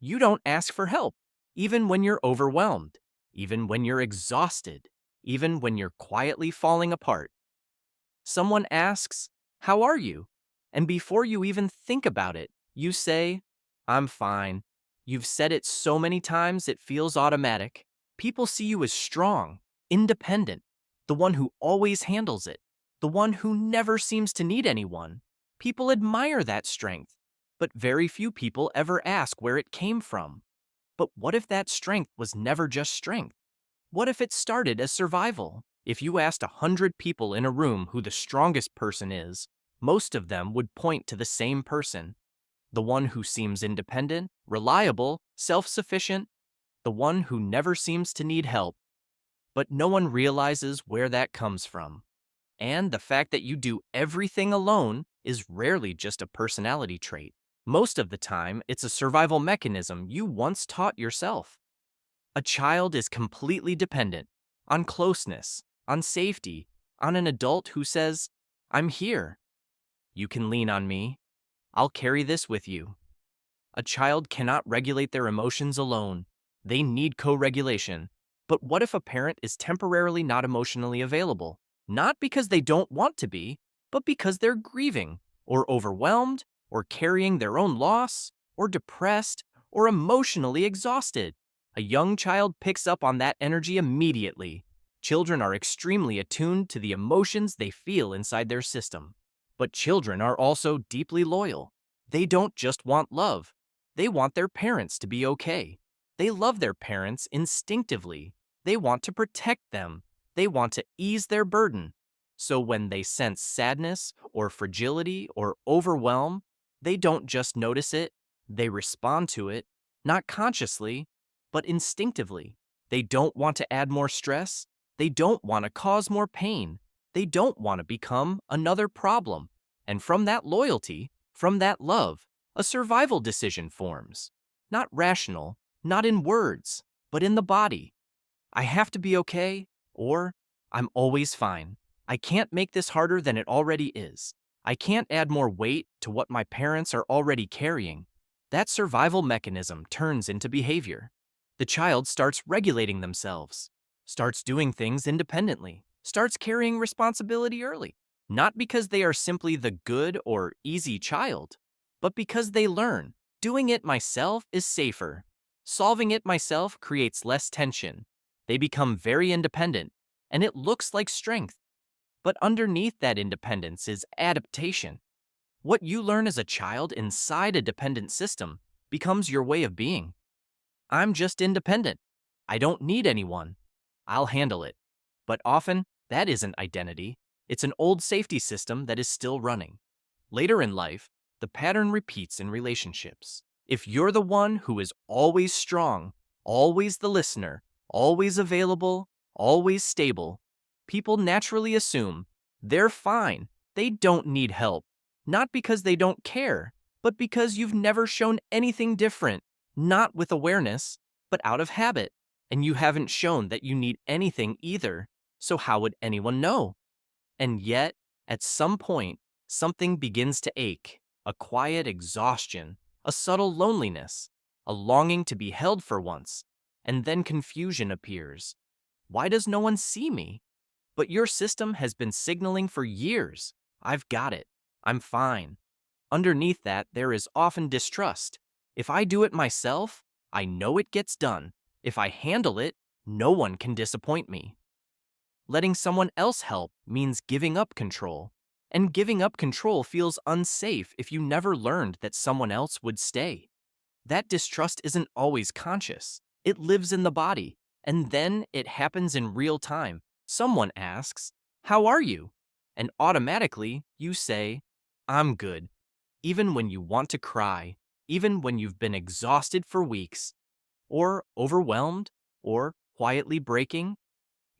You don't ask for help, even when you're overwhelmed, even when you're exhausted, even when you're quietly falling apart. Someone asks, "How are you?" And before you even think about it, you say, "I'm fine." You've said it so many times it feels automatic. People see you as strong, independent, the one who always handles it, the one who never seems to need anyone. People admire that strength, but very few people ever ask where it came from. But what if that strength was never just strength? What if it started as survival? If you asked 100 people in a room who the strongest person is, most of them would point to the same person. The one who seems independent, reliable, self-sufficient, the one who never seems to need help. But no one realizes where that comes from. And the fact that you do everything alone is rarely just a personality trait. Most of the time, it's a survival mechanism you once taught yourself. A child is completely dependent on closeness, on safety, on an adult who says, "I'm here. You can lean on me. I'll carry this with you." A child cannot regulate their emotions alone. They need co-regulation. But what if a parent is temporarily not emotionally available? Not because they don't want to be, but because they're grieving, or overwhelmed, or carrying their own loss, or depressed, or emotionally exhausted. A young child picks up on that energy immediately. Children are extremely attuned to the emotions they feel inside their system. But children are also deeply loyal. They don't just want love. They want their parents to be okay. They love their parents instinctively. They want to protect them. They want to ease their burden. So when they sense sadness or fragility or overwhelm, they don't just notice it, they respond to it, not consciously, but instinctively. They don't want to add more stress. They don't want to cause more pain. They don't want to become another problem. And from that loyalty, from that love, a survival decision forms. Not rational, not in words, but in the body. I have to be okay, or I'm always fine. I can't make this harder than it already is. I can't add more weight to what my parents are already carrying. That survival mechanism turns into behavior. The child starts regulating themselves, starts doing things independently, starts carrying responsibility early. Not because they are simply the good or easy child, but because they learn doing it myself is safer. Solving it myself creates less tension. They become very independent, and it looks like strength. But underneath that independence is adaptation. What you learn as a child inside a dependent system becomes your way of being. I'm just independent. I don't need anyone. I'll handle it. But often, that isn't identity. It's an old safety system that is still running. Later in life, the pattern repeats in relationships. If you're the one who is always strong, always the listener, always available, always stable, people naturally assume they're fine. They don't need help. Not because they don't care, but because you've never shown anything different. Not with awareness, but out of habit. And you haven't shown that you need anything either. So how would anyone know? And yet, at some point, something begins to ache, a quiet exhaustion, a subtle loneliness, a longing to be held for once, and then confusion appears. Why does no one see me? But your system has been signaling for years. I've got it. I'm fine. Underneath that, there is often distrust. If I do it myself, I know it gets done. If I handle it, no one can disappoint me. Letting someone else help means giving up control. And giving up control feels unsafe if you never learned that someone else would stay. That distrust isn't always conscious. It lives in the body, and then it happens in real time. Someone asks, "How are you?" And automatically you say, "I'm good." Even when you want to cry, even when you've been exhausted for weeks, or overwhelmed, or quietly breaking,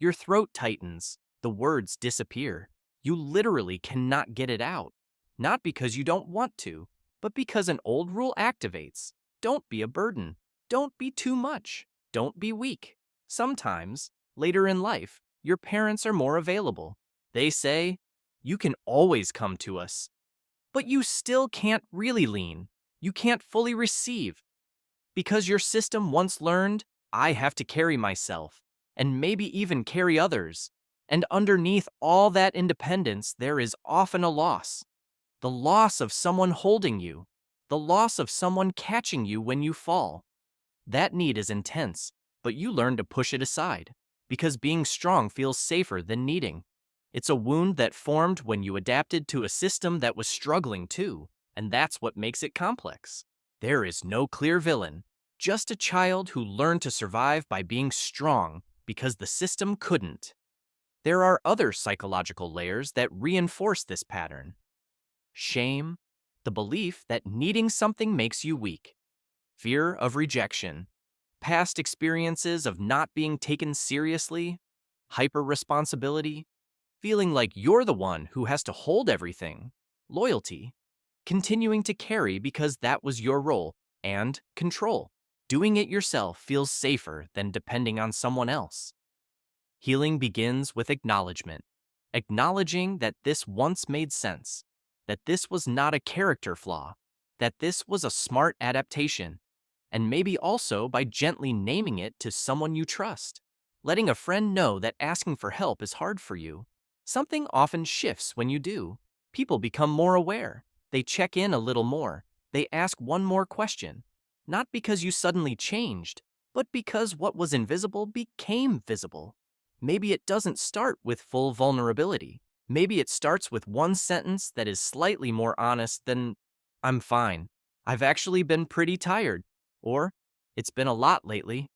your throat tightens, the words disappear. You literally cannot get it out. Not because you don't want to, but because an old rule activates. Don't be a burden. Don't be too much. Don't be weak. Sometimes, later in life, your parents are more available. They say, "You can always come to us." But you still can't really lean. You can't fully receive. Because your system once learned, I have to carry myself, and maybe even carry others. And underneath all that independence, there is often a loss. The loss of someone holding you, the loss of someone catching you when you fall. That need is intense, but you learn to push it aside, because being strong feels safer than needing. It's a wound that formed when you adapted to a system that was struggling too, and that's what makes it complex. There is no clear villain, just a child who learned to survive by being strong because the system couldn't. There are other psychological layers that reinforce this pattern. Shame, the belief that needing something makes you weak. Fear of rejection, past experiences of not being taken seriously, hyper-responsibility, feeling like you're the one who has to hold everything, loyalty, continuing to carry because that was your role, and control. Doing it yourself feels safer than depending on someone else. Healing begins with acknowledgement, acknowledging that this once made sense, that this was not a character flaw, that this was a smart adaptation, and maybe also by gently naming it to someone you trust. Letting a friend know that asking for help is hard for you. Something often shifts when you do. People become more aware. They check in a little more. They ask one more question. Not because you suddenly changed, but because what was invisible became visible. Maybe it doesn't start with full vulnerability. Maybe it starts with one sentence that is slightly more honest than, I'm fine. I've actually been pretty tired. Or, it's been a lot lately.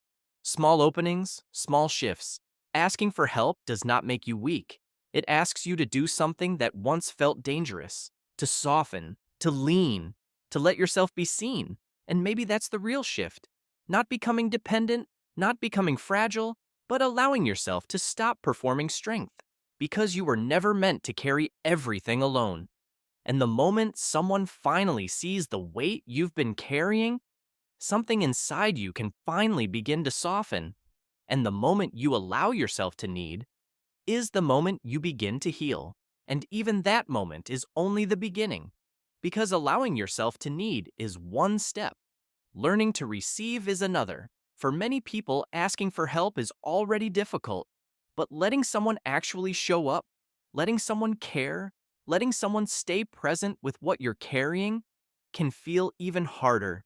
Small openings, small shifts. Asking for help does not make you weak. It asks you to do something that once felt dangerous, to soften, to lean, to let yourself be seen. And maybe that's the real shift. Not becoming dependent, not becoming fragile, but allowing yourself to stop performing strength. Because you were never meant to carry everything alone. And the moment someone finally sees the weight you've been carrying, something inside you can finally begin to soften. And the moment you allow yourself to need is the moment you begin to heal. And even that moment is only the beginning. Because allowing yourself to need is one step. Learning to receive is another. For many people, asking for help is already difficult. But letting someone actually show up, letting someone care, letting someone stay present with what you're carrying can feel even harder.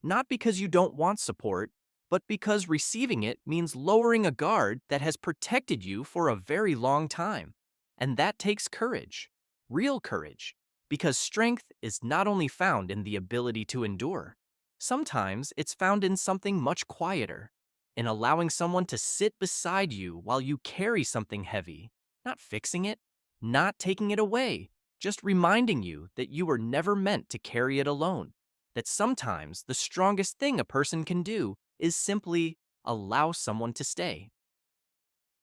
Not because you don't want support, but because receiving it means lowering a guard that has protected you for a very long time. And that takes courage, real courage, because strength is not only found in the ability to endure. Sometimes it's found in something much quieter, in allowing someone to sit beside you while you carry something heavy, not fixing it, not taking it away, just reminding you that you were never meant to carry it alone. That sometimes the strongest thing a person can do is simply allow someone to stay.